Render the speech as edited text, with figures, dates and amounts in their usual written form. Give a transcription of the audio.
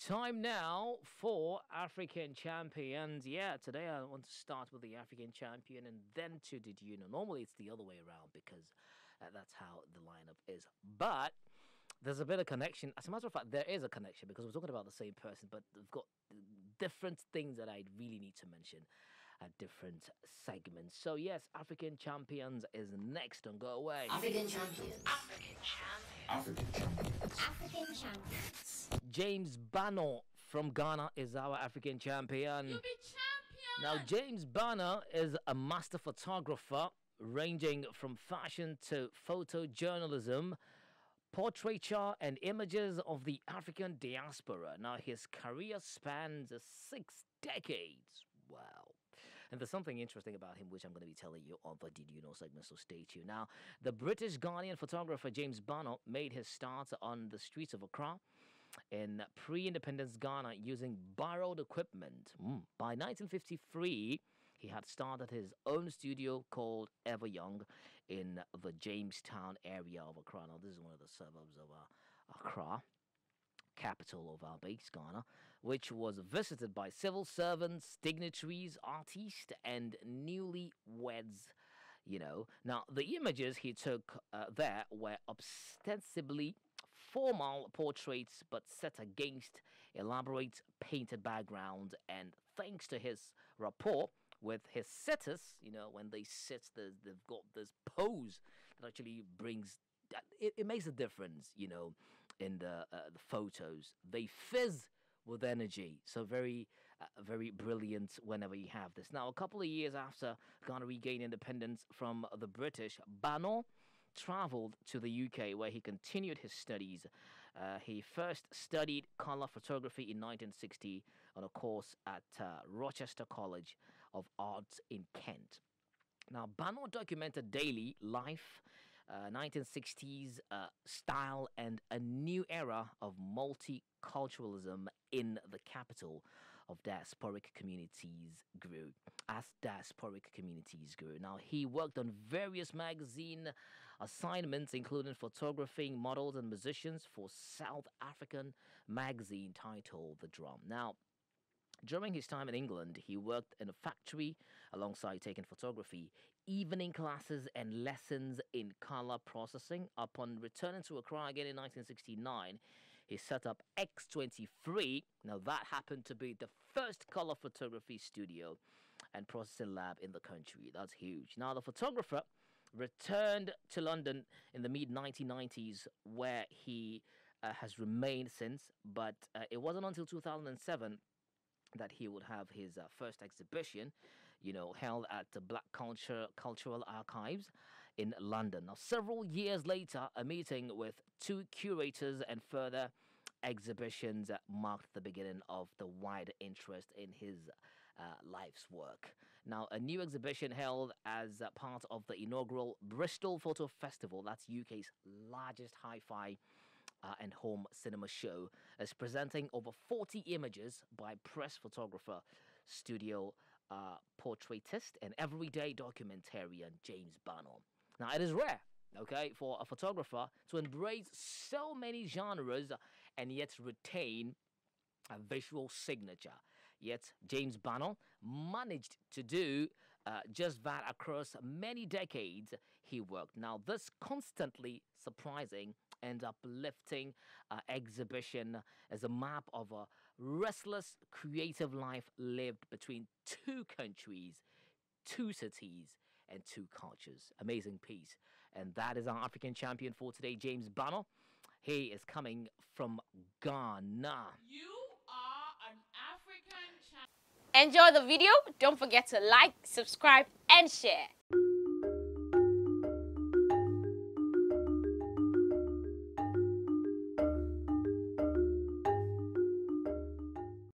Time now for African champions. Yeah, today I want to start with the African champion and then to Did You Know? Normally it's the other way around because that's how the lineup is. But there's a bit of connection. As a matter of fact, there is a connection because we're talking about the same person, but they've got different things that I really need to mention at different segments. So yes, African champions is next. Don't go away. African champions. African champions. African champions. African champions. James Barnor from Ghana is our African champion. You be champion. Now, James Barnor is a master photographer ranging from fashion to photojournalism, portraiture, and images of the African diaspora. Now, his career spans 6 decades. Wow. And there's something interesting about him, which I'm going to be telling you on the Did You Know segment, so stay tuned. Now, the British Ghanaian photographer James Barnor made his start on the streets of Accra in pre-independence Ghana using borrowed equipment. By 1953, he had started his own studio called Ever Young in the Jamestown area of Accra. Now, this is one of the suburbs of Accra, capital of our base, Ghana, which was visited by civil servants, dignitaries, artists, and newlyweds. Now, the images he took there were ostensibly formal portraits, but set against elaborate painted backgrounds. And thanks to his rapport with his sitters, when they sit, they've got this pose that actually brings it makes a difference, in the photos. They fizz with energy, so very brilliant whenever you have this. Now, a couple of years after Ghana regained independence from the British, Barnor traveled to the UK where he continued his studies. He first studied color photography in 1960 on a course at Rochester College of Arts in Kent. Now, Barnor documented daily life, 1960s style, and a new era of multiculturalism in the capital of diasporic communities grew. As diasporic communities grew. Now, he worked on various magazine assignments, including photographing models and musicians for South African magazine titled The Drum. Now, during his time in England, he worked in a factory alongside taking photography, evening classes, and lessons in color processing. Upon returning to Accra again in 1969, he set up X23. Now, that happened to be the first color photography studio and processing lab in the country. That's huge. Now, the photographer returned to London in the mid-1990s, where he has remained since, but it wasn't until 2007 that he would have his first exhibition, held at the Black Cultural Archives in London. Now, several years later, a meeting with 2 curators and further exhibitions marked the beginning of the wider interest in his life's work. Now, a new exhibition held as part of the inaugural Bristol Photo Festival, that's UK's largest hi-fi and home cinema show, is presenting over 40 images by press photographer, studio portraitist, and everyday documentarian James Barnor. Now, it is rare, for a photographer to embrace so many genres and yet retain a visual signature. Yet, James Barnor managed to do just that across many decades he worked. Now, this constantly surprising and uplifting exhibition is a map of a restless, creative life lived between 2 countries, 2 cities, and 2 cultures. Amazing piece. And that is our African champion for today, James Barnor. He is coming from Ghana. You are an African champion. Enjoy the video. Don't forget to like, subscribe, and share.